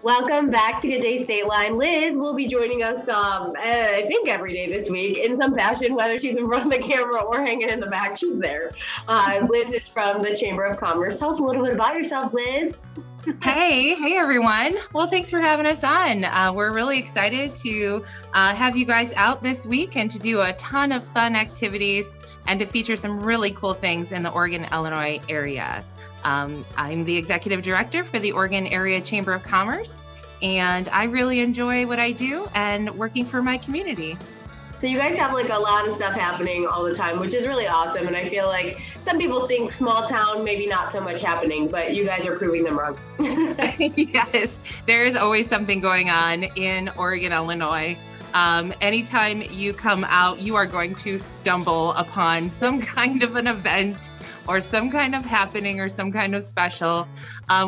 Welcome back to Good Day State Line. Liz will be joining us, I think every day this week in some fashion, whether she's in front of the camera or hanging in the back, she's there. Liz is from the Chamber of Commerce. Tell us a little bit about yourself, Liz. Hey everyone. Well, thanks for having us on. We're really excited to have you guys out this week and to do a ton of fun activities and to feature some really cool things in the Oregon, Illinois area. I'm the executive director for the Oregon Area Chamber of Commerce, and I really enjoy what I do and working for my community. So you guys have like a lot of stuff happening all the time, which is really awesome. And I feel like some people think small town, maybe not so much happening, but you guys are proving them wrong. Yes, there is always something going on in Oregon, Illinois. Anytime you come out, you are going to stumble upon some kind of an event or some kind of happening or some kind of special.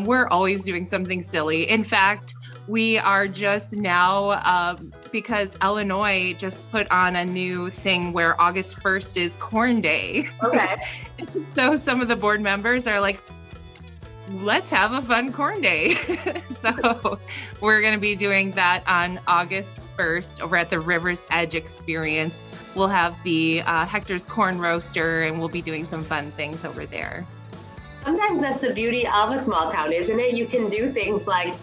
We're always doing something silly. In fact, we are just now, because Illinois just put on a new thing where August 1st is Corn Day. Okay. So some of the board members are like, let's have a fun corn day. So we're going to be doing that on August 1st over at the River's Edge Experience. We'll have the Hector's Corn Roaster, and we'll be doing some fun things over there. Sometimes that's the beauty of a small town, isn't it? You can do things like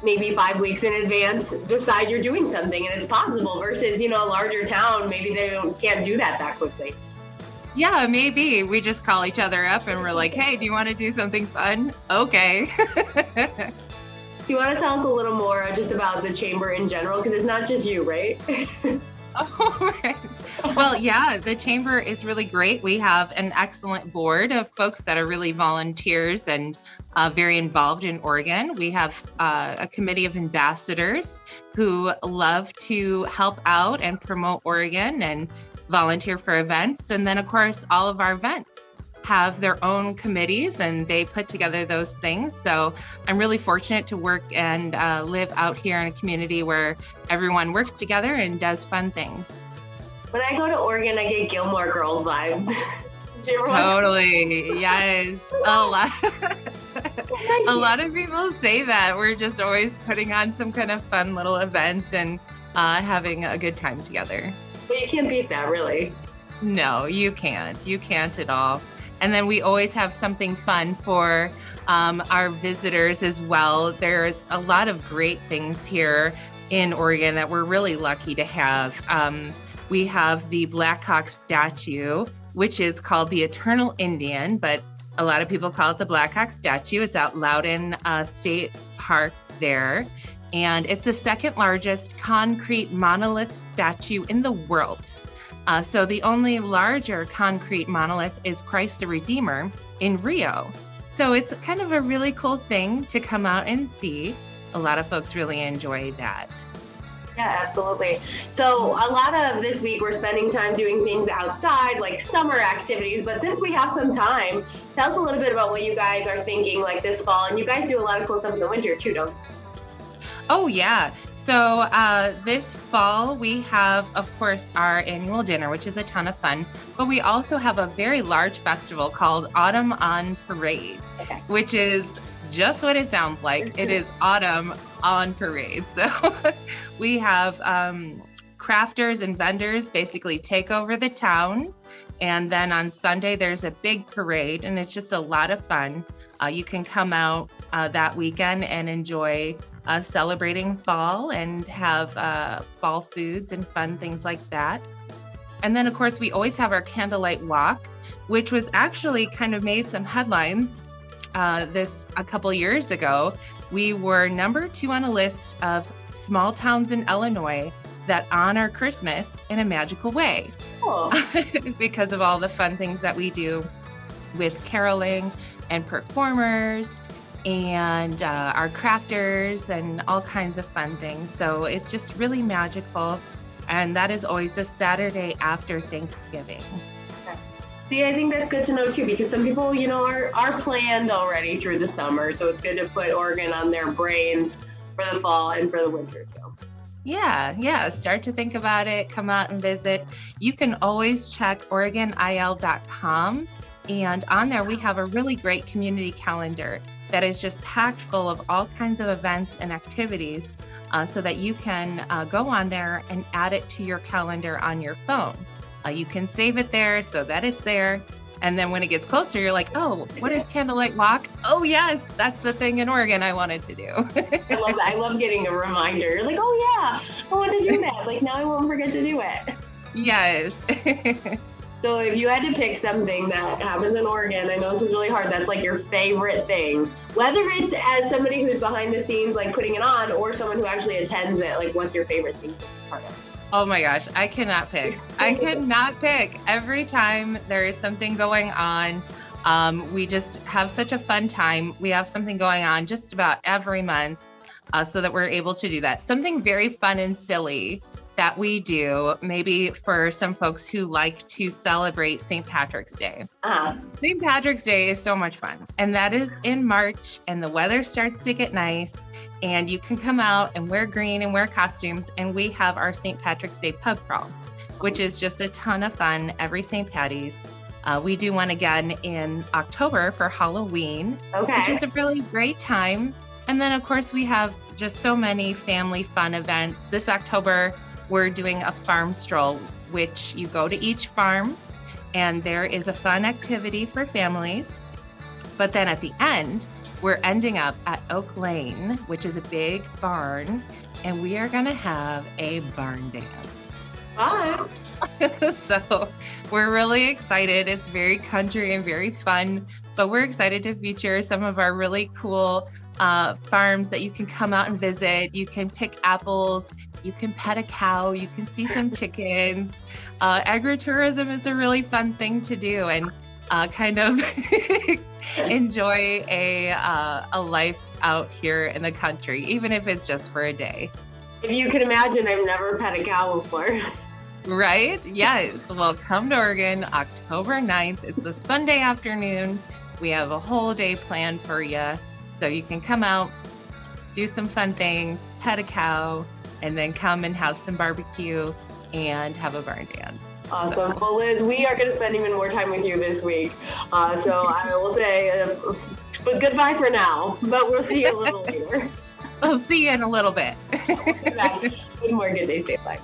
maybe 5 weeks in advance, decide you're doing something, and it's possible versus, a larger town, maybe they can't do that quickly. Yeah, maybe. We just call each other up and we're like, hey, do you want to do something fun? Okay. Do you want to tell us a little more just about the chamber in general? Because it's not just you, right? Oh, right. Well, yeah, the chamber is really great. We have an excellent board of folks that are really volunteers and very involved in Oregon. We have a committee of ambassadors who love to help out and promote Oregon and volunteer for events. And then, of course, all of our events have their own committees and they put together those things. So I'm really fortunate to work and live out here in a community where everyone works together and does fun things. When I go to Oregon, I get Gilmore Girls vibes. Totally. Yes. A lot of people say that. We're just always putting on some kind of fun little event and having a good time together. But you can't beat that, really. No, you can't. You can't at all. And then we always have something fun for our visitors as well. There's a lot of great things here in Oregon that we're really lucky to have. We have the Blackhawk statue, which is called the Eternal Indian, but a lot of people call it the Blackhawk statue. It's out Loudon State Park there. And it's the second largest concrete monolith statue in the world. So the only larger concrete monolith is Christ the Redeemer in Rio. So it's kind of a really cool thing to come out and see. A lot of folks really enjoy that. Yeah, absolutely. So a lot of this week we're spending time doing things outside, like summer activities. But since we have some time, tell us a little bit about what you guys are thinking like this fall. And you guys do a lot of cool stuff in the winter too, don't you? Oh, yeah. So this fall, we have, of course, our annual dinner, which is a ton of fun. But we also have a very large festival called Autumn on Parade, which is just what it sounds like. It is autumn on parade. So we have crafters and vendors basically take over the town. And then on Sunday, there's a big parade, and it's just a lot of fun. You can come out that weekend and enjoy celebrating fall and have fall foods and fun things like that. And then, of course, we always have our candlelight walk, which was actually kind of made some headlines a couple years ago. We were number 2 on a list of small towns in Illinois that honor Christmas in a magical way. Cool. Because of all the fun things that we do with caroling and performers and our crafters and all kinds of fun things. So it's just really magical. And that is always the Saturday after Thanksgiving. See, I think that's good to know too, because some people, are planned already through the summer. So it's good to put Oregon on their brain for the fall and for the winter too. Yeah. Start to think about it. Come out and visit. You can always check OregonIL.com And on there, we have a really great community calendar that is just packed full of all kinds of events and activities so that you can go on there and add it to your calendar on your phone. You can save it there so that it's there. And then when it gets closer, you're like, oh, what is Candlelight Walk? Oh, yes, that's the thing in Oregon I wanted to do. I love that. I love getting a reminder. You're like, oh, yeah, I want to do that. Like, now I won't forget to do it. Yes. So if you had to pick something that happens in Oregon, I know this is really hard, that's like your favorite thing, whether it's as somebody who's behind the scenes, like putting it on, or someone who actually attends it, like what's your favorite thing to be part of? Oh my gosh, I cannot pick. I cannot pick. Every time there is something going on, we just have such a fun time. We have something going on just about every month so that we're able to do that. Something very fun and silly that we do, maybe for some folks who like to celebrate St. Patrick's Day. St. Patrick's Day is so much fun. And that is in March, and the weather starts to get nice, and you can come out and wear green and wear costumes. And we have our St. Patrick's Day pub crawl, which is just a ton of fun every St. Patty's. We do one again in October for Halloween, which is a really great time. And then, of course, we have just so many family fun events. This October, we're doing a farm stroll, which you go to each farm and there is a fun activity for families. But then at the end, we're ending up at Oak Lane, which is a big barn, and we are gonna have a barn dance. Fun. So we're really excited. It's very country and very fun, but we're excited to feature some of our really cool farms that you can come out and visit. You can pick apples, you can pet a cow, you can see some chickens. Agritourism is a really fun thing to do, and kind of enjoy a life out here in the country, even if it's just for a day. If you can imagine, I've never pet a cow before. Right? Yes. Well, come to Oregon, October 9th. It's a Sunday afternoon. We have a whole day planned for you. So you can come out, do some fun things, pet a cow, and then come and have some barbecue and have a barn dance. Awesome. So. Well, Liz, we are going to spend even more time with you this week. So I will say but goodbye for now, but we'll see you a little later. We'll see you in a little bit. Good more Good Day State Life.